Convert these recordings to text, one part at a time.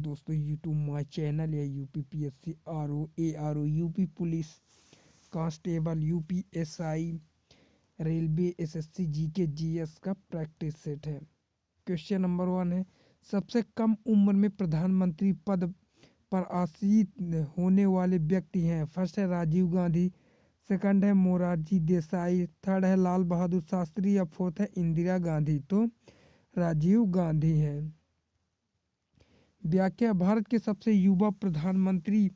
दोस्तों YouTube my channel या UPPSC RO ARO UP police constable UPSI railway SSC GK GS का practice set है। Question number 1 है, सबसे कम उम्र में प्रधानमंत्री पद पर आसीन होने वाले व्यक्ति हैं। फर्स्ट है राजीव गांधी, सेकंड है मोरारजी देसाई, थर्ड है लाल बहादुर शास्त्री या फोर्थ है इंदिरा गांधी। तो राजीव गांधी है। व्याख्या, भारत के सबसे युवा प्रधानमंत्री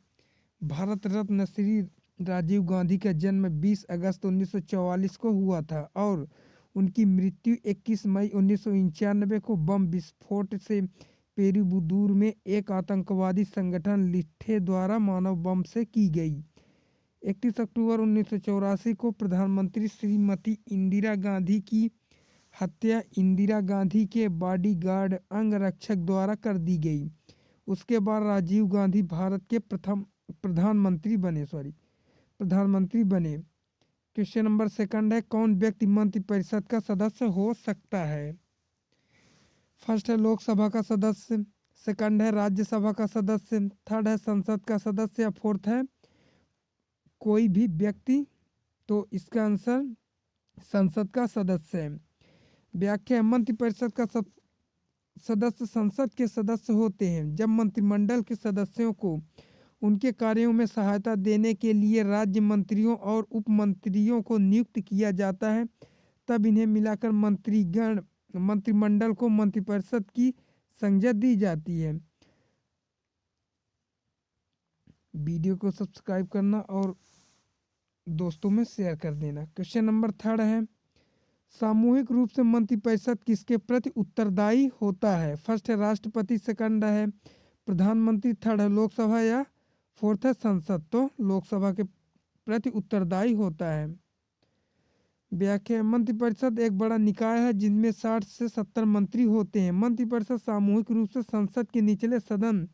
भारत रत्न श्री राजीव गांधी का जन्म 20 अगस्त 1944 को हुआ था और उनकी मृत्यु 21 मई 1991 को बम विस्फोट से पेरुबुदूर में एक आतंकवादी संगठन लिट्ठे द्वारा मानव बम से की गई। 31 अक्टूबर 1984 को प्रधानमंत्री श्रीमती इंदिरा गांधी की हत्या इंदिरा गांधी के बॉडीगार्ड अंगरक्षक द्वारा कर दी गई। उसके बाद राजीव गांधी भारत के प्रथम प्रधानमंत्री बने। क्वेश्चन नंबर सेकंड है, कौन व्यक्ति मंत्रिपरिषद का सदस्य हो सकता है। फर्स्ट है लोकसभा का सदस्य, सेकंड है राज्यसभा का सदस्य, थर्ड है संसद का सदस्य या फोर्थ है कोई भी व्यक्ति। तो इसका आंसर संसद का सदस्य है। व्याख्या, मंत्रिपरिषद का सदस्य संसद के सदस्य होते हैं। जब मंत्रिमंडल के सदस्यों को उनके कार्यों में सहायता देने के लिए राज्य मंत्रियों और उप मंत्रियों को नियुक्त किया जाता है, तब इन्हें मिलाकर मंत्रिमंडल को मंत्रिपरिषद की संज्ञा दी जाती है। वीडियो को सब्सक्राइब करना और दोस्तों में शेयर कर देना। क्वेश्चन नंबर थर्ड है, सामूहिक रूप से मंत्रिपरिषद किसके प्रति उत्तरदायी होता है। फर्स्ट है राष्ट्रपति, सेकंड है प्रधानमंत्री, थर्ड है लोकसभा या फोर्थ है संसद। तो लोकसभा के प्रति उत्तरदायी होता है। व्याख्या, मंत्रिपरिषद एक बड़ा निकाय है जिनमें 60 से 70 मंत्री होते हैं। मंत्रिपरिषद सामूहिक रूप से संसद के निचले सदन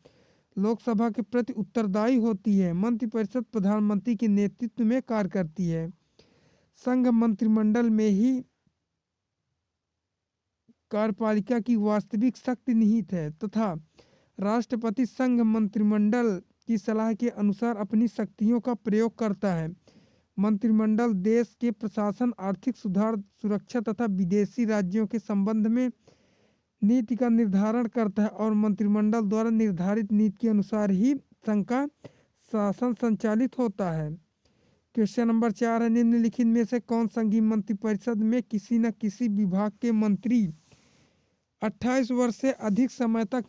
लोकसभा के प्रति उत्तरदायी होती है। मंत्रिपरिषद प्रधानमंत्री के नेतृत्व में कार्य करती है। संघ मंत्रिमंडल में ही कार्यपालिका की वास्तविक शक्ति निहित है तथा राष्ट्रपति संघ मंत्रिमंडल की सलाह के अनुसार अपनी शक्तियों का प्रयोग करता है। मंत्रिमंडल देश के प्रशासन, आर्थिक सुधार, सुरक्षा तथा विदेशी राज्यों के संबंध में नीति का निर्धारण करता है और मंत्रिमंडल द्वारा निर्धारित नीति के अनुसार ही संघ का शासन संचालित होता है। क्वेश्चन नंबर 4 है, निम्नलिखित में से कौन संघीय मंत्रिपरिषद में किसी न किसी विभाग के मंत्री 28 वर्ष से अधिक समय तक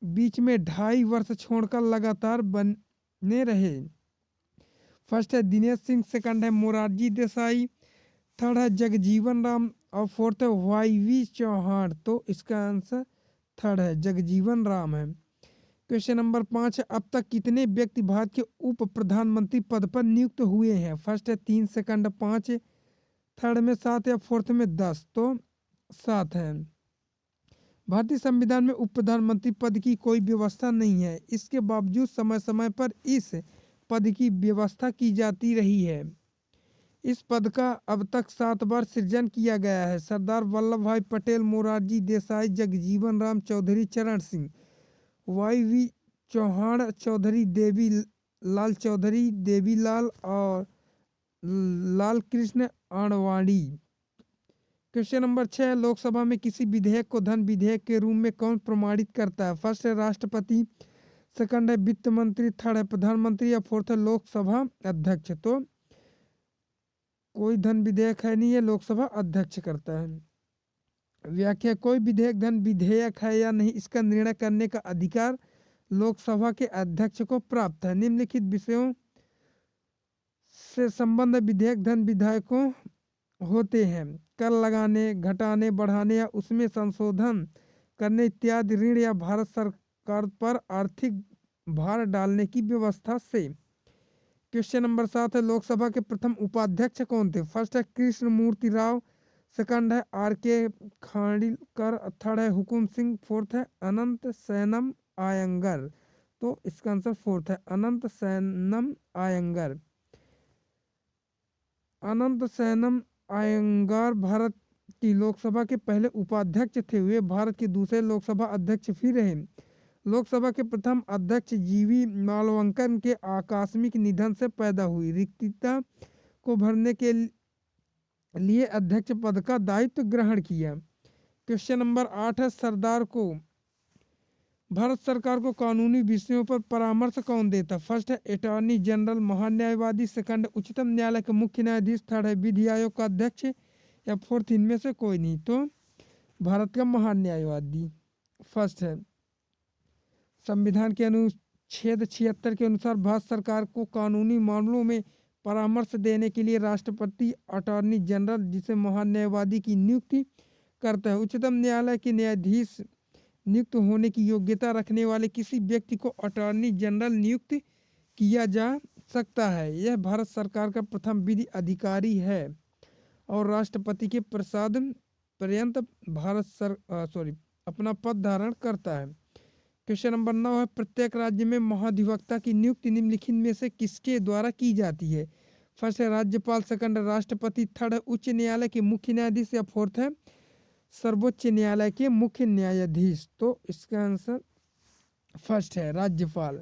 बीच में 2.5 वर्ष छोड़कर लगातार बने रहे। फर्स्ट है दिनेश सिंह, सेकंड है मोरारजी देसाई, थर्ड है जगजीवन राम और फोर्थ है वाईवी चौहान। तो इसका आंसर थर्ड है जगजीवन राम है। क्वेश्चन नंबर 5 है, अब तक कितने व्यक्ति भारत के उप प्रधानमंत्री पद पर नियुक्त हुए हैं। फर्स्ट है 3, सेकंड 5, थर्ड में 7 या फोर्थ में 10। तो 7 है। भारतीय संविधान में उप प्रधानमंत्री पद की कोई व्यवस्था नहीं है। इसके बावजूद समय समय पर इस पद की व्यवस्था की जाती रही है। इस पद का अब तक 7 बार सृजन किया गया है। सरदार वल्लभ भाई पटेल, मोरारजी देसाई, जगजीवन राम, चौधरी चरण सिंह, वाईवी चौहान, चौधरी देवी लाल, चौधरी देवीलाल और लाल कृष्ण आडवाणी। क्वेश्चन नंबर 6, लोकसभा में किसी विधेयक को धन विधेयक के रूप में कौन प्रमाणित करता है। फर्स्ट है राष्ट्रपति, सेकंड है वित्त मंत्री, थर्ड है प्रधानमंत्री या फोर्थ है लोकसभा अध्यक्ष। तो कोई धन विधेयक है नहीं, है लोकसभा अध्यक्ष करता है। व्याख्या, कोई विधेयक धन विधेयक है या नहीं इसका निर्णय करने का अधिकार लोकसभा के अध्यक्ष को प्राप्त है। निम्नलिखित विषयों से संबंध विधेयक धन विधेयकों होते हैं। कर लगाने, घटाने, बढ़ाने या उसमें संशोधन करने इत्यादि, ऋण या भारत सरकार पर आर्थिक भार डालने की व्यवस्था से। क्वेश्चन नंबर 7 है, लोकसभा के प्रथम उपाध्यक्ष कौन थे। फर्स्ट है कृष्ण मूर्ति राव, सेकंड है आर.के. खांडिलकर, थर्ड है हुकुम सिंह, फोर्थ है अनंत सैनम आयंगर। तो इसका आंसर फोर्थ है अनंत सैनम आयंगर। अनंत सैनम आयंगार भारत की लोकसभा के पहले उपाध्यक्ष थे। वे भारत के दूसरे लोकसभा अध्यक्ष भी रहे। लोकसभा के प्रथम अध्यक्ष जीवी मालवंकन के आकस्मिक निधन से पैदा हुई रिक्तता को भरने के लिए अध्यक्ष पद का दायित्व ग्रहण किया। क्वेश्चन नंबर 8 है, सरदार को भारत सरकार को कानूनी विषयों पर परामर्श कौन देता? फर्स्ट है अटॉर्नी जनरल महान्यायवादी, सेकंड उच्चतम न्यायालय के मुख्य न्यायाधीश, थर्ड है विधि आयोग का अध्यक्ष, या फोर्थ इनमें से कोई नहीं। तो भारत का महान्यायवादी फर्स्ट है। संविधान के अनुच्छेद 76 के अनुसार भारत सरकार को कानूनी मामलों में परामर्श देने के लिए राष्ट्रपति अटॉर्नी जनरल जिसे महान्यायवादी की नियुक्ति करता है। उच्चतम न्यायालय के न्यायाधीश नियुक्त होने की योग्यता रखने वाले किसी व्यक्ति को अटॉर्नी जनरल नियुक्त किया जा सकता है। यह भारत सरकार का प्रथम विधि अधिकारी है और राष्ट्रपति के प्रसाद पर्यंत अपना पद धारण करता है। क्वेश्चन नंबर 9 है, प्रत्येक राज्य में महाधिवक्ता की नियुक्ति निम्नलिखित में से किसके द्वारा की जाती है? फर्स्ट है राज्यपाल, सेकंड है राष्ट्रपति, थर्ड है उच्च न्यायालय के मुख्य न्यायाधीश, या फोर्थ है सर्वोच्च न्यायालय के मुख्य न्यायाधीश। तो इसका आंसर फर्स्ट है राज्यपाल।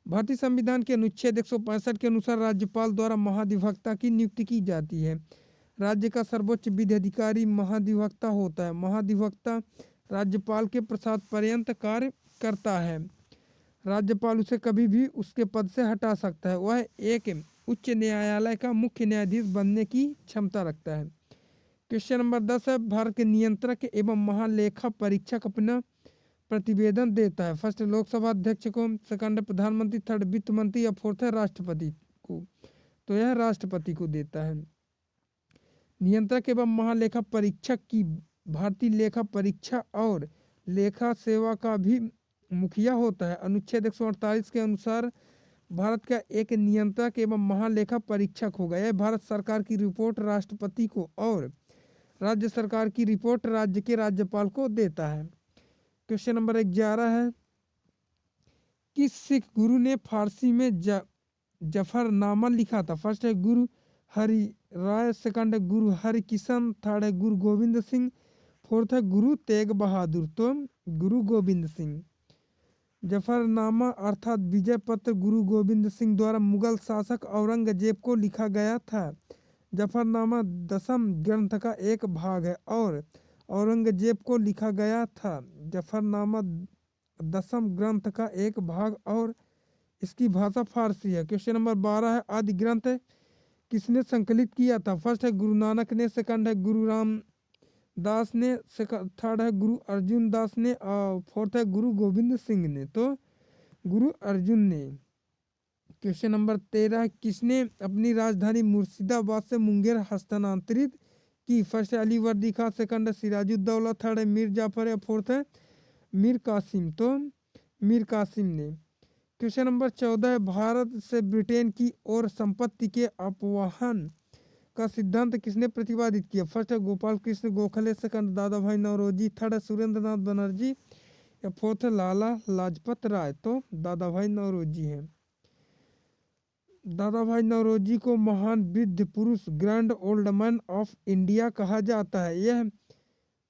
भारतीय संविधान के अनुच्छेद 165 के अनुसार राज्यपाल द्वारा महाधिवक्ता की नियुक्ति की जाती है। राज्य का सर्वोच्च विधि अधिकारी महाधिवक्ता होता है। महाधिवक्ता राज्यपाल के प्रसाद पर्यंत कार्य करता है। राज्यपाल उसे कभी भी उसके पद से हटा सकता है। वह एक उच्च न्यायालय का मुख्य न्यायाधीश बनने की क्षमता रखता है। क्वेश्चन नंबर 10 है, भारत के नियंत्रक एवं महालेखा परीक्षक अपना प्रतिवेदन देता है। फर्स्ट लोकसभा अध्यक्ष को, सेकंड प्रधानमंत्री, थर्ड वित्त मंत्री, या फोर्थ है राष्ट्रपति को। तो यह राष्ट्रपति को देता है। नियंत्रक एवं महालेखा परीक्षक की भारतीय लेखा परीक्षा और लेखा सेवा का भी मुखिया होता है। अनुच्छेद 148 के अनुसार भारत का एक नियंत्रक एवं महालेखा परीक्षक होगा। यह भारत सरकार की रिपोर्ट राष्ट्रपति को और राज्य सरकार की रिपोर्ट राज्य के राज्यपाल को देता है। क्वेश्चन नंबर 11 है, किस सिख गुरु ने फारसी में जफरनामा लिखा था? फर्स्ट है गुरु हरि राय, सेकंड है गुरु हरि किशन, थर्ड है गुरु गोविंद सिंह, फोर्थ है गुरु तेग बहादुर। तो गुरु गोविंद सिंह। जफरनामा अर्थात विजय पत्र गुरु गोविंद सिंह द्वारा मुगल शासक औरंगजेब को लिखा गया था। जफरनामा 10वें ग्रंथ का एक भाग है और औरंगजेब को लिखा गया था। जफरनामा 10वें ग्रंथ का एक भाग और इसकी भाषा फारसी है। क्वेश्चन नंबर 12 है, आदि ग्रंथ किसने संकलित किया था? फर्स्ट है गुरु नानक ने, सेकंड है गुरु रामदास ने, थर्ड है गुरु अर्जुन दास ने, और फोर्थ है गुरु गोविंद सिंह ने। तो गुरु अर्जुन ने। क्वेश्चन नंबर 13, किसने अपनी राजधानी मुर्शिदाबाद से मुंगेर हस्तांतरित की? फर्स्ट है अली वर्दी खान, सेकंड है सिराजुद्दौला, थर्ड है मीर जाफर, या फोर्थ है मीर कासिम। तो मीर कासिम ने। क्वेश्चन नंबर 14 है, भारत से ब्रिटेन की ओर संपत्ति के अपवाहन का सिद्धांत किसने प्रतिपादित किया? फर्स्ट है गोपाल कृष्ण गोखले, सेकंड दादा भाई नौरोजी, थर्ड है सुरेंद्र नाथ बनर्जी, या फोर्थ है लाला लाजपत राय। तो दादा भाई नौरोजी हैं। दादा भाई नौरोजी को महान वृद्ध पुरुष, grand old man of India कहा जाता है। यह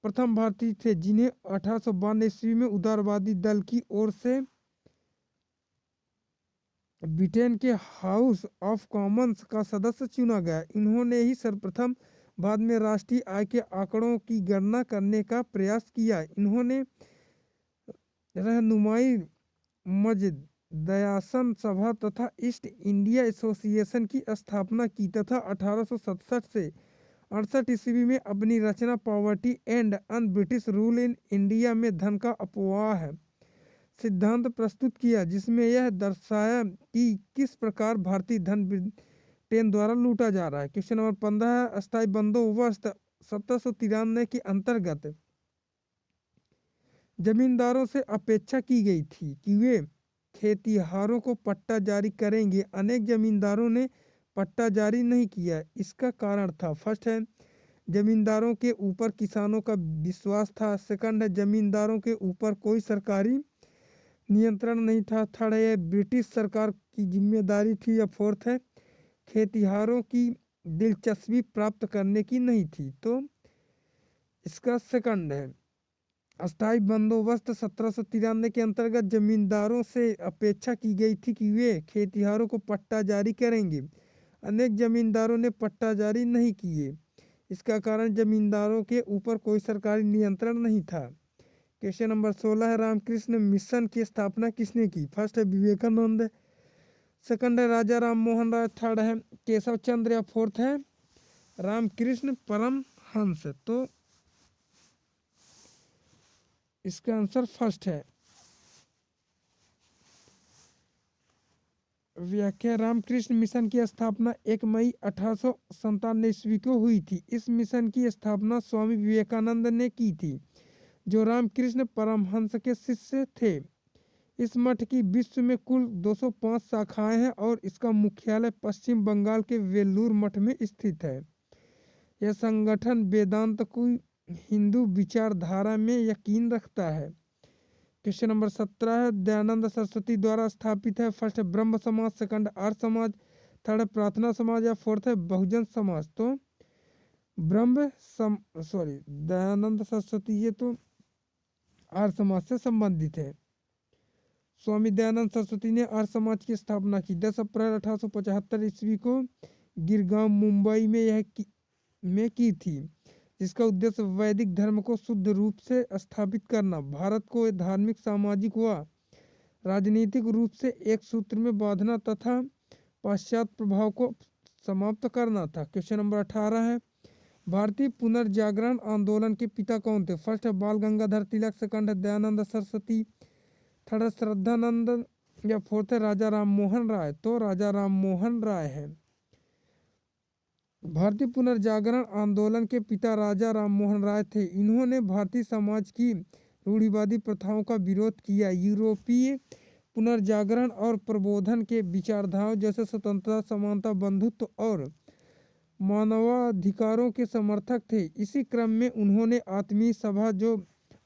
प्रथम भारतीय थे जिन्हें 1852 ईस्वी में उदारवादी दल की ओर से ब्रिटेन के हाउस ऑफ कॉमन्स का सदस्य चुना गया। इन्होंने ही सर्वप्रथम बाद में राष्ट्रीय आय के आंकड़ों की गणना करने का प्रयास किया। इन्होंने रहनुमाई मजदयासन सभा तथा ईस्ट इंडिया एसोसिएशन की स्थापना की तथा 1867 से 68 ईस्वी में अपनी रचना poverty and un British rule in India में धन का अपवाह सिद्धांत प्रस्तुत किया, जिसमें यह दर्शाया कि किस प्रकार भारतीय धन ब्रिटेन द्वारा लूटा जा रहा है। क्वेश्चन नंबर 15 है, अस्थायी बंदोबस्त 1793 के अंतर्गत जमींदारों से अपेक्षा की गई थी कि वे खेतिहारों को पट्टा जारी करेंगे। अनेक जमींदारों ने पट्टा जारी नहीं किया। इसका कारण था, फर्स्ट है जमींदारों के ऊपर किसानों का विश्वास था, सेकंड है जमींदारों के ऊपर कोई सरकारी नियंत्रण नहीं था, थर्ड है ब्रिटिश सरकार की जिम्मेदारी थी, या फोर्थ है खेतिहारों की दिलचस्पी प्राप्त करने की नहीं थी। तो इसका सेकंड है। अस्थायी बंदोबस्त 1793 के अंतर्गत जमींदारों से अपेक्षा की गई थी कि वे खेतिहरों को पट्टा जारी करेंगे। अनेक जमींदारों ने पट्टा जारी नहीं किए। इसका कारण जमींदारों के ऊपर कोई सरकारी नियंत्रण नहीं था। क्वेश्चन नंबर 16 है, रामकृष्ण मिशन की स्थापना किसने की? फर्स्ट है विवेकानंद, सेकंड है राजा राम मोहन राय, थर्ड है केशव चंद्र या फोर्थ है रामकृष्ण परमहंस। तो इसका आंसर फर्स्ट है। व्याख्या, रामकृष्ण मिशन की स्थापना 1 मई 1897 ईस्वी को हुई थी। इस मिशन की स्थापना स्वामी विवेकानंद ने की थी, जो रामकृष्ण परमहंस के शिष्य थे। इस मठ की विश्व में कुल 205 शाखाएं हैं और इसका मुख्यालय पश्चिम बंगाल के वेल्लूर मठ में स्थित है। यह संगठन वेदांत को हिंदू विचारधारा में यकीन रखता है। क्वेश्चन नंबर 17 है, दयानंद सरस्वती द्वारा स्थापित है। फर्स्ट है ब्रह्म समाज, सेकंड आर्य समाज, थर्ड है प्रार्थना समाज या फोर्थ है बहुजन समाज। तो दयानंद सरस्वती ये तो आर्य समाज से संबंधित है। स्वामी दयानंद सरस्वती ने आर्य समाज की स्थापना की 10 अप्रैल 1875 ईस्वी को गिरगांव मुंबई में की थी, जिसका उद्देश्य वैदिक धर्म को शुद्ध रूप से स्थापित करना, भारत को धार्मिक, सामाजिक व राजनीतिक रूप से एक सूत्र में बांधना तथा पाश्चात्य प्रभाव को समाप्त करना था। क्वेश्चन नंबर 18 है, भारतीय पुनर्जागरण आंदोलन के पिता कौन थे? फर्स्ट है बाल गंगाधर तिलक, सेकंड है दयानंद सरस्वती, थर्ड है श्रद्धानंद या फोर्थ है राजा राम मोहन राय। तो राजा राम मोहन राय है। भारतीय पुनर्जागरण आंदोलन के पिता राजा राम मोहन राय थे। इन्होंने भारतीय समाज की रूढ़िवादी प्रथाओं का विरोध किया। यूरोपीय पुनर्जागरण और प्रबोधन के विचारधाराओं जैसे स्वतंत्रता, समानता, बंधुत्व और मानवाधिकारों के समर्थक थे। इसी क्रम में उन्होंने आत्मीय सभा जो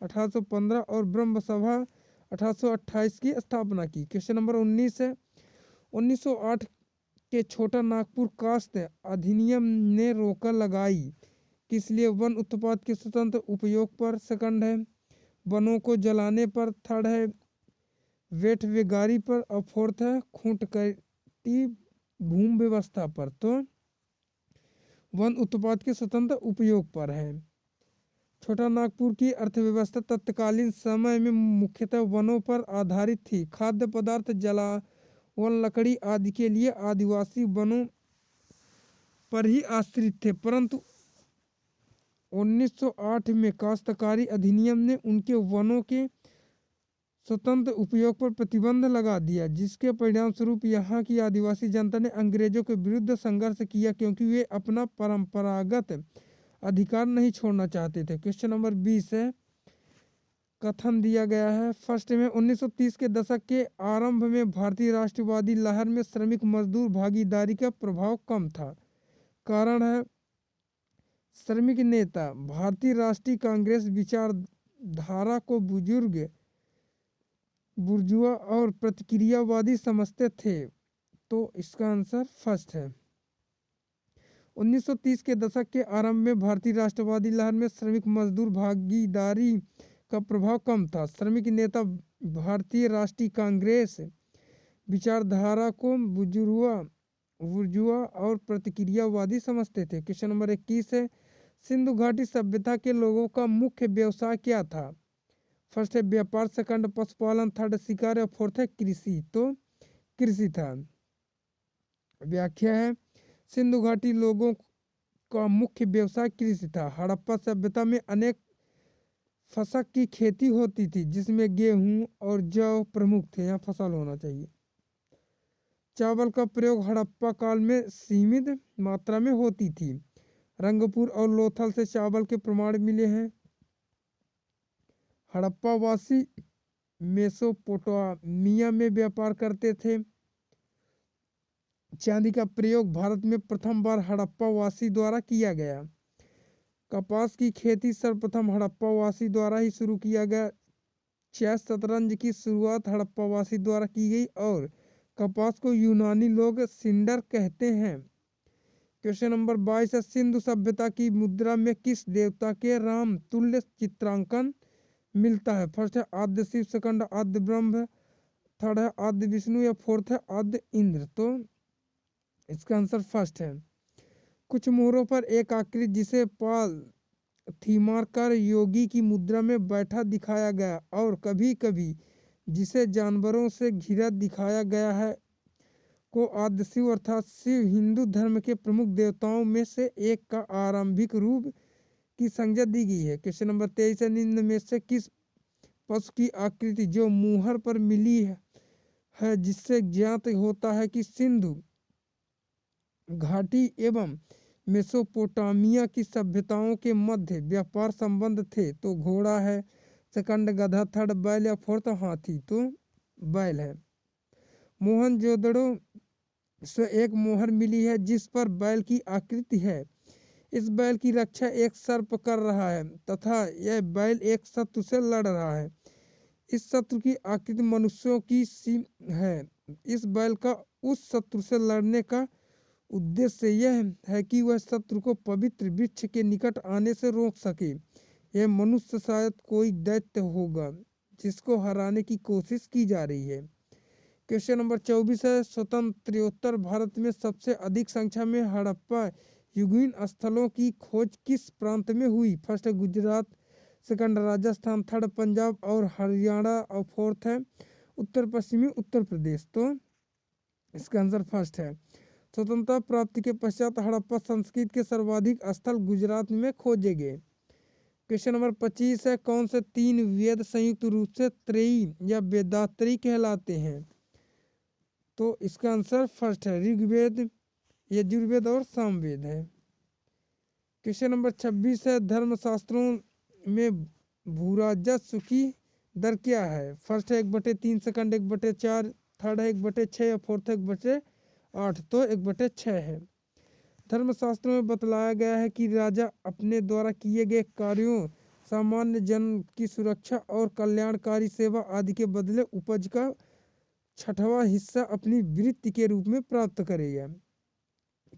1815 और ब्रह्म सभा 1828 की स्थापना की। क्वेश्चन नंबर 19 है, 1908 के छोटा नागपुर कास्ट अधिनियम ने रोक लगाई किस लिए? वन उत्पाद के स्वतंत्र उपयोग पर, सेकंड है वनों को जलाने पर, थर्ड है वेठ वेगारी पर और फोर्थ है खूंटकटी भूमि व्यवस्था पर। तो वन उत्पाद के स्वतंत्र उपयोग पर है। छोटा नागपुर की अर्थव्यवस्था तत्कालीन समय में मुख्यतः वनों पर आधारित थी। खाद्य पदार्थ, जलावन, लकड़ी आदि के लिए आदिवासी वनों पर ही आश्रित थे, परंतु 1908 में काश्तकारी अधिनियम ने उनके वनों के स्वतंत्र उपयोग पर प्रतिबंध लगा दिया, जिसके परिणाम स्वरूप यहाँ की आदिवासी जनता ने अंग्रेजों के विरुद्ध संघर्ष किया, क्योंकि वे अपना परंपरागत अधिकार नहीं छोड़ना चाहते थे। क्वेश्चन नंबर 20 है, कथन दिया गया है। फर्स्ट में 1930 के दशक के आरंभ में भारतीय राष्ट्रवादी लहर में श्रमिक मजदूर भागीदारी का प्रभाव कम था। कारण है श्रमिक नेता भारतीय राष्ट्रीय कांग्रेस विचारधारा को बुर्जुआ और प्रतिक्रियावादी समझते थे। तो इसका आंसर फर्स्ट है। 1930 के दशक के आरंभ में भारतीय राष्ट्रवादी लहर में श्रमिक मजदूर भागीदारी का प्रभाव कम था। श्रमिक नेता भारतीय राष्ट्रीय कांग्रेस विचारधारा को बुर्जुआ और प्रतिक्रियावादी समझते थे। क्वेश्चन नंबर 21 है, सिंधु घाटी सभ्यता के लोगों का मुख्य व्यवसाय क्या था? फर्स्ट है व्यापार, सेकंड पशुपालन, थर्ड शिकार और फोर्थ है कृषि। तो कृषि था। व्याख्या है, सिंधु घाटी लोगों का मुख्य व्यवसाय कृषि था। हड़प्पा सभ्यता में अनेक फसल की खेती होती थी, जिसमें गेहूं और जौ प्रमुख थे। यहाँ फसल होना चाहिए। चावल का प्रयोग हड़प्पा काल में सीमित मात्रा में होती थी। रंगपुर और लोथल से चावल के प्रमाण मिले हैं। हड़प्पा वासी मेसोपोटामिया में व्यापार करते थे। चांदी का प्रयोग भारत में प्रथम बार हड़प्पा वासी द्वारा किया गया। कपास की खेती सर्वप्रथम हड़प्पा वासी द्वारा ही शुरू किया गया। चेस शतरंज की शुरुआत हड़प्पा वासी द्वारा की गई और कपास को यूनानी लोग सिंडर कहते हैं। क्वेश्चन नंबर 22 है, सिंधु सभ्यता की मुद्रा में किस देवता के राम तुल्य चित्रांकन मिलता है? फर्स्ट है आद्य शिव, सेकंड आद्य ब्रह्म, थर्ड है आद्य विष्णु या फोर्थ है आद्य इंद्र। तो इसका आंसर फर्स्ट है। कुछ मोहरों पर एक आकृति जिसे पाल थीमार कर योगी की मुद्रा में बैठा दिखाया गया और कभी कभी जिसे जानवरों से घिरा दिखाया गया है को आद्य शिव अर्थात शिव हिंदू धर्म के प्रमुख देवताओं में से एक का आरंभिक रूप की संज्ञा दी गई है। क्वेश्चन नंबर 23 है, निम्न में से किस पशु की आकृति जो मुहर पर मिली है जिससे ज्ञात होता है कि सिंधु घाटी एवं मेसोपोटामिया की सभ्यताओं के मध्य व्यापार संबंध थे? तो घोड़ा है, सेकंड गधा, थर्ड बैल या फोर्थ हाथी। तो बैल है। मोहनजोदड़ो से एक मोहर मिली है जिस पर बैल की आकृति है। इस बैल की रक्षा एक सर्प कर रहा है तथा यह बैल एक शत्रु से लड़ रहा है। इस शत्रु की आकृति मनुष्यों की सी है। इस बैल का उस शत्रु से लड़ने का उद्देश्य यह है कि वह शत्रु को पवित्र वृक्ष के निकट आने से रोक सके। यह मनुष्य शायद कोई दैत्य होगा जिसको हराने की कोशिश की जा रही है। क्वेश्चन नंबर 24 है, स्वतंत्रोत्तर भारत में सबसे अधिक संख्या में हड़प्पा युगीन स्थलों की खोज किस प्रांत में हुई? फर्स्ट है गुजरात, सेकंड राजस्थान, थर्ड पंजाब और हरियाणा और फोर्थ है उत्तर पश्चिमी उत्तर प्रदेश। तो इसका आंसर फर्स्ट है। स्वतंत्रता प्राप्ति के पश्चात हड़प्पा संस्कृति के सर्वाधिक स्थल गुजरात में खोजे गए। क्वेश्चन नंबर 25 है, कौन से तीन वेद संयुक्त रूप से त्रयी या वेदात्री कहलाते हैं? तो इसका आंसर फर्स्ट है ऋग्वेद, यजुर्वेद और सामवेद है। क्वेश्चन नंबर 26 है, धर्मशास्त्रों में भूराजस्व की दर क्या है? फर्स्ट है 1/3, सेकंड 1/4, थर्ड है 1/6 या फोर्थ है 1/8। तो 1/6 है। धर्मशास्त्रों में बतलाया गया है कि राजा अपने द्वारा किए गए कार्यों, सामान्य जन की सुरक्षा और कल्याणकारी सेवा आदि के बदले उपज का 6वां हिस्सा अपनी वृत्ति के रूप में प्राप्त करेगा।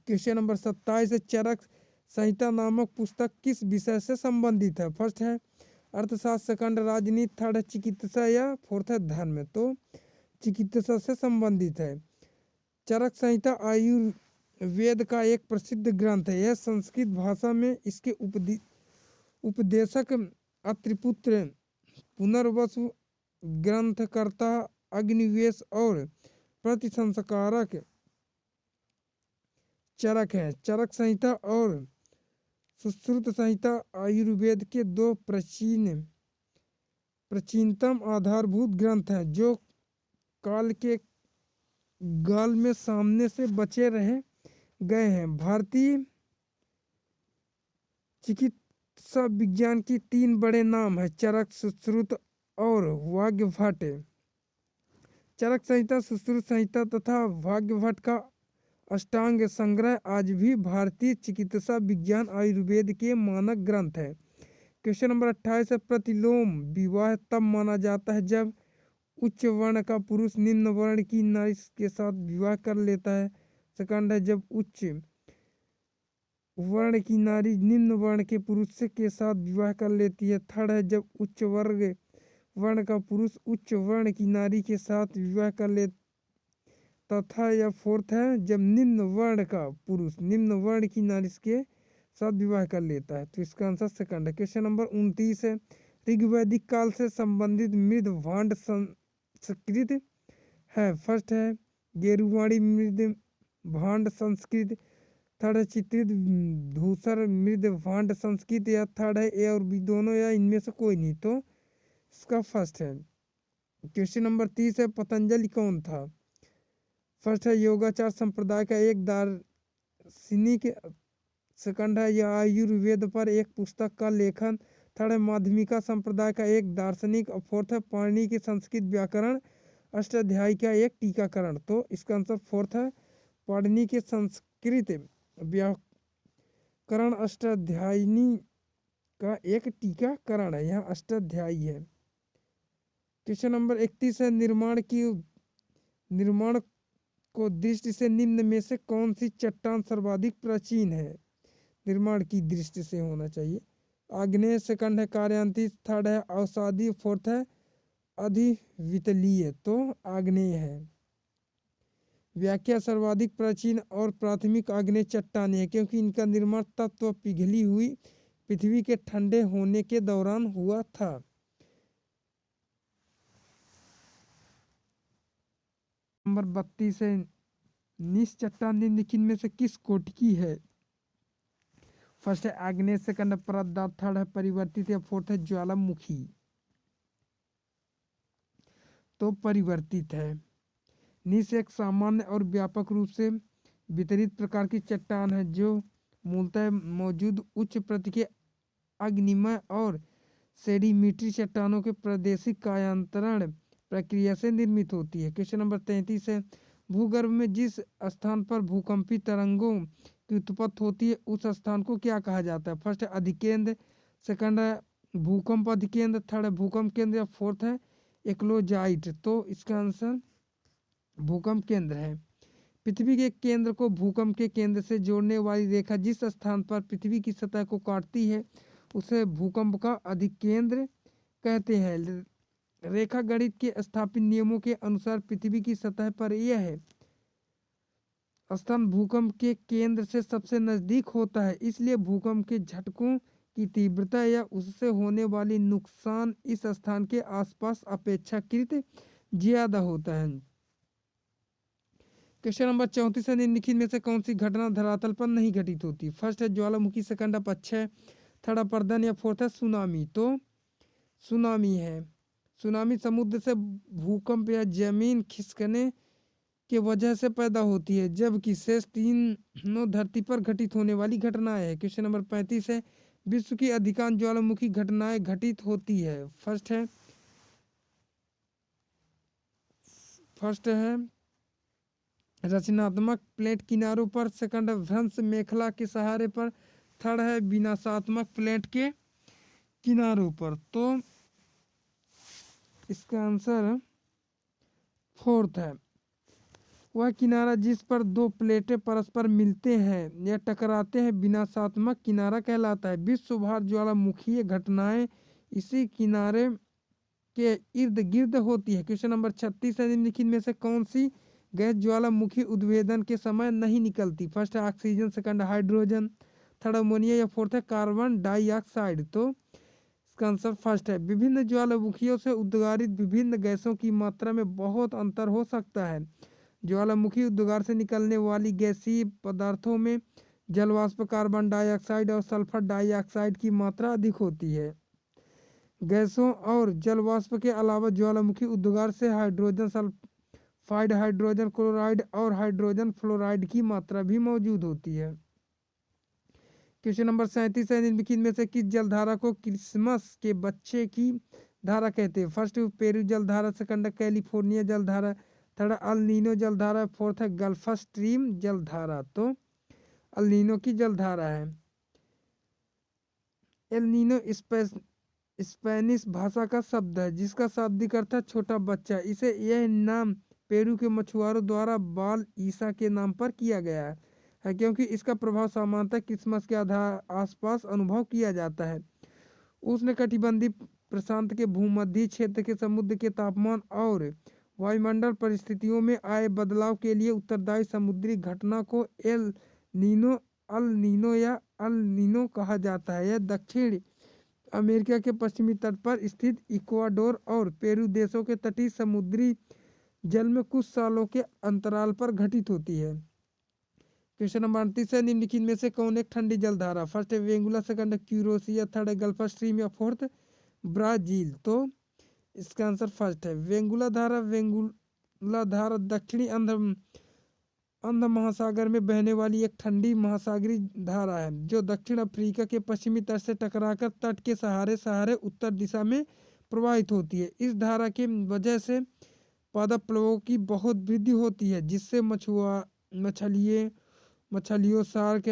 क्वेश्चन नंबर 27 है, चरक संहिता नामक पुस्तक किस विषय से संबंधित है? फर्स्ट है अर्थशास्त्र, सेकंड राजनीति, थर्ड है चिकित्सा या फोर्थ है धर्म। तो चिकित्सा से संबंधित है। चरक संहिता आयुर्वेद का एक प्रसिद्ध ग्रंथ है। यह संस्कृत भाषा में इसके उपदेशक अत्रिपुत्र, पुनर्वसु, ग्रंथकर्ता, अग्निवेश और प्रतिसंस्कारक चरक है। चरक संहिता और सुश्रुत संहिता आयुर्वेद के दो प्राचीनतम आधारभूत ग्रंथ हैं जो काल के गाल में सामने से बचे रह गए हैं। भारतीय चिकित्सा विज्ञान की तीन बड़े नाम हैं, चरक, सुश्रुत और वाग्भट। चरक संहिता, सुश्रुत संहिता तथा वाग्भट का अष्टांग संग्रह आज भी भारतीय चिकित्सा विज्ञान आयुर्वेद के मानक ग्रंथ है। क्वेश्चन नंबर 28 है, प्रतिलोम विवाह तब माना जाता है जब उच्च वर्ण का पुरुष निम्न वर्ण की नारी के साथ विवाह कर लेता है। सेकंड है जब उच्च वर्ण की नारी निम्न वर्ण के पुरुष के साथ विवाह कर लेती है। थर्ड है जब उच्च वर्ण का पुरुष उच्च वर्ण की नारी के साथ विवाह कर लेता तथा या फोर्थ है जब निम्न वर्ण का पुरुष निम्न वर्ण की नारी के साथ विवाह कर लेता है। तो इसका आंसर सेकंड है। क्वेश्चन नंबर 29 है, ऋग्वैदिक काल से संबंधित मृद भांड संस्कृत है। फर्स्ट है गेरुवाणी मृद भांड संस्कृत, थर्ड है चित्रित धूसर मृद भांड संस्कृत या थर्ड है ए और बी दोनों या इनमें से कोई नहीं। तो इसका फर्स्ट है। क्वेश्चन नंबर 30 है, पतंजलि कौन था? फर्स्ट है योगाचार संप्रदाय का एक दार्शनिक, सेकंड है यह आयुर्वेद पर एक पुस्तक का लेखन, थर्ड है माध्यमिका संप्रदाय का एक दार्शनिक और फोर्थ है पाणिनि के संस्कृत व्याकरण अष्टाध्यायी का एक टीकाकरण। तो इसका आंसर फोर्थ है पाणिनि के संस्कृत व्याकरण अष्टाध्यायी का एक टीकाकरण है। यहाँ अष्टाध्यायी है। क्वेश्चन नंबर 31 है, निर्माण को दृष्टि से निम्न में से कौन सी चट्टान सर्वाधिक प्राचीन है? निर्माण की दृष्टि से होना चाहिए। आग्नेय, सेकंड है कार्यांतित, थर्ड है अवसादी, फोर्थ है अधिवितलीय। तो आग्नेय है। व्याख्या सर्वाधिक प्राचीन और प्राथमिक आग्नेय चट्टानें है क्योंकि इनका निर्माण तत्व पिघली हुई पृथ्वी के ठंडे होने के दौरान हुआ था। नंबर 32 है, नीस चट्टान निम्नलिखित में से किस कोटि की है? फर्स्ट है आग्नेय, सेकंड है परतदार, थर्ड है परिवर्तित या फोर्थ है ज्वालामुखी। तो परिवर्तित है। नीस एक सामान्य और व्यापक रूप से वितरित प्रकार की चट्टान है जो मूलतः मौजूद उच्च प्रति के अग्निमय और सेडिमेंट्री चट्टानों के प्रादेशिक कायांतरण प्रक्रिया से निर्मित होती है। क्वेश्चन नंबर 33 है, भूगर्भ में जिस स्थान पर भूकंपी तरंगों की उत्पत्ति होती है उस स्थान को क्या कहा जाता है? फर्स्ट है अधिकेंद्र, सेकंड है भूकंप अधिकेंद्र, थर्ड है भूकंप केंद्र या फोर्थ है एक्लोजाइट। तो इसका आंसर भूकंप केंद्र है। पृथ्वी के केंद्र को भूकंप के केंद्र से जोड़ने वाली रेखा जिस स्थान पर पृथ्वी की सतह को काटती है उसे भूकंप का अधिकेंद्र कहते हैं। रेखा गणित के स्थापित नियमों के अनुसार पृथ्वी की सतह पर यह स्थान भूकंप के केंद्र से सबसे नजदीक होता है, इसलिए भूकंप के झटकों की तीव्रता या उससे होने वाली नुकसान इस स्थान के आसपास अपेक्षाकृत ज्यादा होता है। क्वेश्चन नंबर 34 है, निम्नलिखित में से कौन सी घटना धरातल पर नहीं घटित होती? फर्स्ट है ज्वालामुखी, सेकंड है अपक्षय, थर्ड अपरदन या फोर्थ है सुनामी। तो सुनामी है। सुनामी समुद्र से भूकंप या जमीन खिसकने के वजह से पैदा होती है, जबकि शेष तीनों धरती पर घटित होने वाली घटनाएं है। क्वेश्चन नंबर 35 है, विश्व की अधिकांश ज्वालामुखी घटनाएं घटित होती है। फर्स्ट है रचनात्मक प्लेट किनारों पर, सेकंड है भ्रंश मेखला के सहारे पर, थर्ड है विनाशात्मक प्लेट के किनारों पर। तो इसका आंसर फोर्थ है। वह किनारा जिस पर दो प्लेटें परस्पर मिलते हैं या टकराते हैं विनाशात्मक किनारा कहलाता है। विश्व भर ज्वालामुखीय घटनाएं इसी किनारे के इर्द गिर्द होती है। क्वेश्चन नंबर 36 है, निम्नलिखित में से कौन सी गैस ज्वालामुखी उद्भेदन के समय नहीं निकलती? फर्स्ट है oxygen, second hydrogen, third ammonia या फोर्थ है कार्बन डाइऑक्साइड। तो इसका आंसर फर्स्ट है। विभिन्न ज्वालामुखियों से उद्गारित विभिन्न गैसों की मात्रा में बहुत अंतर हो सकता है। ज्वालामुखी उद्गार से निकलने वाली गैसीय पदार्थों में जलवाष्प, कार्बन डाइऑक्साइड और सल्फर डाइऑक्साइड की मात्रा अधिक होती है। गैसों और जलवाष्प के अलावा ज्वालामुखी उद्गार से हाइड्रोजन सल्फाइड, हाइड्रोजन क्लोराइड और हाइड्रोजन फ्लोराइड की मात्रा भी मौजूद होती है। क्वेश्चन नंबर 37 है, निम्नलिखित में से किस जलधारा को क्रिसमस के बच्चे की धारा कहते हैं? फर्स्ट पेरू जलधारा, सेकंड कैलिफोर्निया जलधारा, थर्ड अल नीनो जलधारा, फोर्थ है गल्फ स्ट्रीम जलधारा। तो अल नीनो की जलधारा है। एल नीनो स्पेनिश भाषा का शब्द है जिसका शाब्दिक अर्थ है छोटा बच्चा। इसे यह नाम पेरू के मछुआरों द्वारा बाल ईसा के नाम पर किया गया है क्योंकि इसका प्रभाव सामान्यतः क्रिसमस के आसपास अनुभव किया जाता है। उष्णकटिबंधीय प्रशांत के भूमध्य क्षेत्र के समुद्र के तापमान और वायुमंडल परिस्थितियों में आए बदलाव के लिए उत्तरदायी समुद्री घटना को एल नीनो या अल नीनो कहा जाता है। यह दक्षिण अमेरिका के पश्चिमी तट पर स्थित इक्वाडोर और पेरू देशों के तटीय समुद्री जल में कुछ सालों के अंतराल पर घटित होती है। क्वेश्चन नंबर 38 है, निम्नलिखित में से कौन एक ठंडी जलधारा? फर्स्ट है वेंगुला, सेकंड है क्यूरोसिया, थर्ड है गल्फ स्ट्रीम या फोर्थ ब्राजील। तो इसका आंसर फर्स्ट है वेंगुला धारा। वेंगुला धारा दक्षिणी अंध महासागर में बहने वाली एक ठंडी महासागरीय धारा है जो दक्षिण अफ्रीका के पश्चिमी तट से टकराकर तट के सहारे उत्तर दिशा में प्रवाहित होती है। इस धारा के वजह से पादप प्लवों की बहुत वृद्धि होती है जिससे मछलियों, शार्क,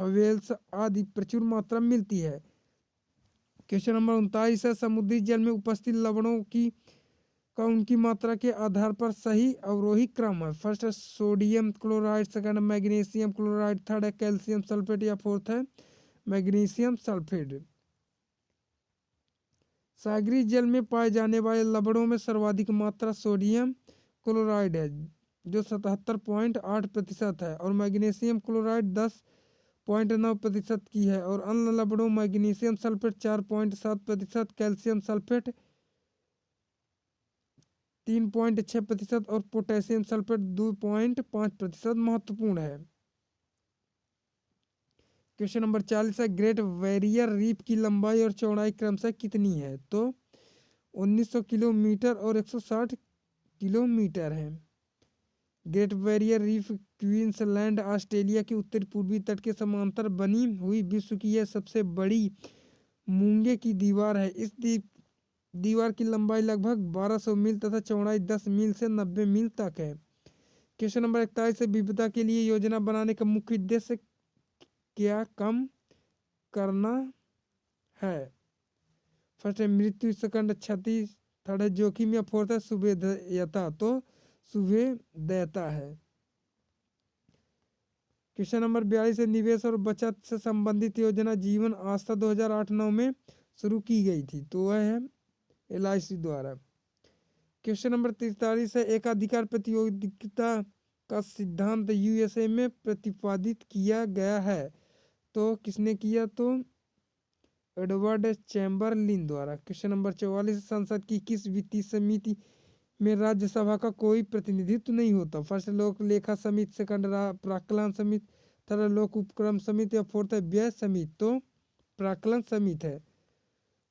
व्हेल्स आदि प्रचुर मात्रा में मिलती है। क्वेश्चन नंबर 39 है, समुद्री जल में उपस्थित लवणों की उनकी मात्रा के आधार पर सही अवरोही क्रम है। फर्स्ट है सोडियम क्लोराइड, सेकंड है मैग्नीशियम क्लोराइड, थर्ड है कैल्शियम सल्फेट या फोर्थ है मैग्नीशियम सल्फेट। सागरीय जल में पाए जाने वाले लवणों में सर्वाधिक मात्रा सोडियम क्लोराइड है जो 77.8% है, और मैग्नीशियम क्लोराइड 10.9% की है, और अन्य लवणों मैग्नीशियम सल्फेट 4.7%, कैल्शियम सल्फेट 3.6% और पोटेशियम सल्फेट 2.5% महत्वपूर्ण है। क्वेश्चन नंबर 40 है, ग्रेट बैरियर रीफ की लंबाई और चौड़ाई क्रमशः कितनी है? तो 1900 किलोमीटर और 160 किलोमीटर है। Great barrier reef Queensland Australia के उत्तर पूर्वी तट के समांतर बनी हुई विश्व की यह सबसे बड़ी मूंगे की दीवार है। इस दीवार की लंबाई लगभग 1200 मील तथा चौड़ाई 10 मील से 90 मील तक है। क्वेश्चन नंबर 41 है, विविधता के लिए योजना बनाने का मुख्य उद्देश्य क्या कम करना है? फर्स्ट है मृत्यु, सेकंड क्षति, थर्ड है जोखिम, या फोर्थ है सुभेद्यता। तो सुभेद्यता है। क्वेश्चन नंबर 42 है, निवेश और बचत से संबंधित योजना जीवन आस्था 2008-9 में शुरू की गई थी। तो वह है LIC द्वारा। क्वेश्चन नंबर 43 है, एकाधिकार प्रतियोगिता का सिद्धांत USA में प्रतिपादित किया गया है। तो किसने किया? तो एडवर्ड चैम्बरलिन द्वारा। क्वेश्चन नंबर 44, संसद की किस वित्तीय समिति में राज्यसभा का कोई प्रतिनिधित्व नहीं होता? फर्स्ट लोक लेखा समिति, सेकंड प्राक्कलन समिति, थर्ड लोक उपक्रम समिति, या फोर्थ है व्यय समिति। तो प्राक्कलन समिति है।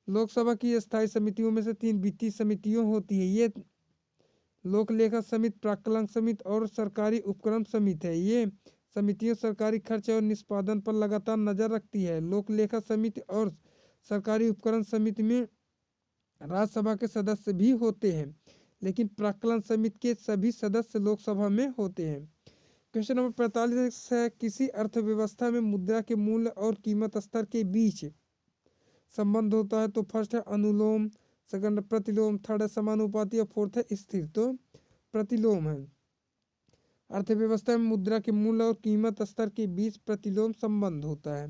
लोकसभा की स्थायी समितियों में से 3 वित्तीय समितियों होती है। ये लोक लेखा समिति, प्राक्कलन समिति और सरकारी उपक्रम समिति है। ये समितियां सरकारी खर्च और निष्पादन पर लगातार नजर रखती है। लोक लेखा समिति और सरकारी उपकरण समिति में राज्यसभा के सदस्य भी होते हैं, लेकिन प्राक्कलन समिति के सभी सदस्य लोकसभा में होते हैं। क्वेश्चन नंबर 45 है, किसी अर्थव्यवस्था में मुद्रा के मूल्य और कीमत स्तर के बीच संबंध होता है। तो फर्स्ट है अनुलोम, सेकंड प्रतिलोम, थर्ड है समानुपाती, और फोर्थ है स्थिर। तो प्रतिलोम है। अर्थव्यवस्था में मुद्रा के मूल्य और कीमत स्तर के बीच प्रतिलोम संबंध होता है।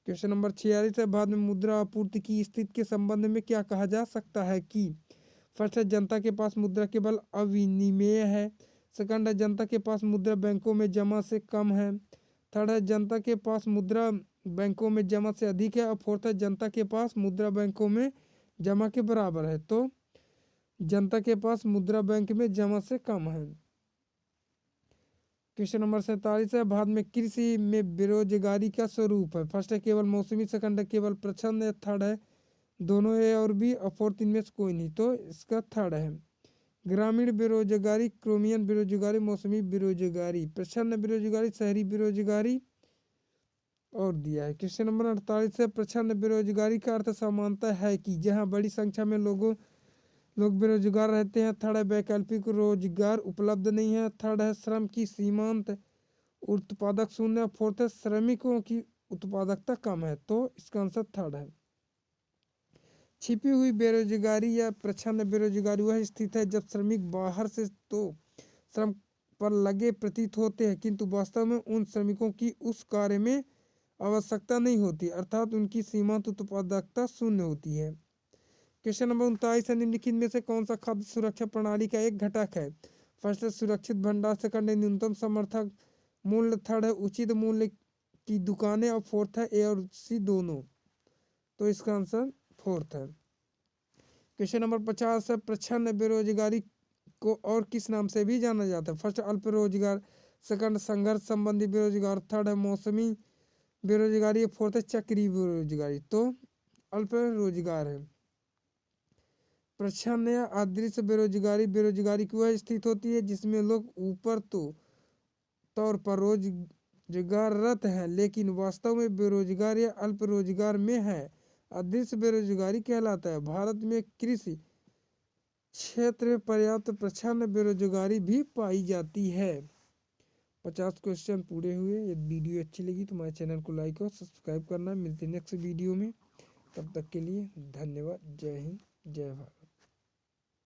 क्वेश्चन नंबर 46 है, भारत में मुद्रा आपूर्ति की स्थिति के संबंध में क्या कहा जा सकता है कि? फर्स्ट है जनता के पास मुद्रा केवल अविनिमेय है, सेकंड है जनता के पास मुद्रा बैंकों में जमा से कम है, थर्ड है जनता के पास मुद्रा बैंकों में जमा से अधिक है, और फोर्थ है जनता के पास मुद्रा बैंकों में जमा के बराबर है। तो जनता के पास मुद्रा बैंक में जमा से कम है। क्वेश्चन नंबर 47 है, भारत में कृषि में बेरोजगारी का स्वरूप है। फर्स्ट है केवल मौसमी, सेकंड है केवल प्रच्छन्न, या थर्ड है दोनों ए और बी, और फोर्थ इनमें से कोई नहीं। तो इसका थर्ड है। ग्रामीण बेरोजगारी, क्रोमियन बेरोजगारी, मौसमी बेरोजगारी, प्रच्छन्न बेरोजगारी, शहरी बेरोजगारी और दिया है। क्वेश्चन नंबर 48 है, प्रच्छन्न बेरोजगारी का अर्थ सामान्यतः है कि जहाँ बड़ी संख्या में लोग बेरोजगार रहते हैं। थर्ड है वैकल्पिक रोजगार उपलब्ध नहीं है, थर्ड है श्रम की सीमांत उत्पादक शून्य, फोर्थ है श्रमिकों की उत्पादकता कम है। तो इसका आंसर थर्ड है। छिपी हुई बेरोजगारी या प्रच्छन्न बेरोजगारी वह स्थिति है जब श्रमिक बाहर से तो श्रम पर लगे प्रतीत होते हैं, किंतु वास्तव में उन श्रमिकों की उस कार्य में आवश्यकता नहीं होती, अर्थात उनकी सीमांत उत्पादकता शून्य होती है। क्वेश्चन नंबर 39 है, निम्नलिखित में से कौन सा खाद्य सुरक्षा प्रणाली का एक घटक है? फर्स्ट है सुरक्षित भंडार, सेकंड है न्यूनतम समर्थक मूल्य, थर्ड है उचित मूल्य की दुकानें, और फोर्थ है ए और सी दोनों। तो इसका आंसर फोर्थ है। क्वेश्चन नंबर 50 है, प्रच्छन्न बेरोजगारी को और किस नाम से भी जाना जाता है? फर्स्ट अल्प रोजगार, सेकंड संघर्ष संबंधी बेरोजगार, थर्ड है मौसमी बेरोजगारी, फोर्थ है चक्रीय बेरोजगारी। तो अल्प रोजगार है। प्रच्छन्न या अदृश्य बेरोजगारी बेरोजगारी की वह स्थिति होती है जिसमें लोग ऊपर तो तौर पर रोजगाररत हैं, लेकिन वास्तव में बेरोजगार या अल्प रोजगार में है। अदृश्य बेरोजगारी कहलाता है। भारत में कृषि क्षेत्र में पर्याप्त प्रच्छन्न बेरोजगारी भी पाई जाती है। 50 क्वेश्चन पूरे हुए। यदि वीडियो अच्छी लगी तो हमारे चैनल को लाइक और सब्सक्राइब करना। मिलते हैं नेक्स्ट वीडियो में, तब तक के लिए धन्यवाद। जय हिंद, जय भारत।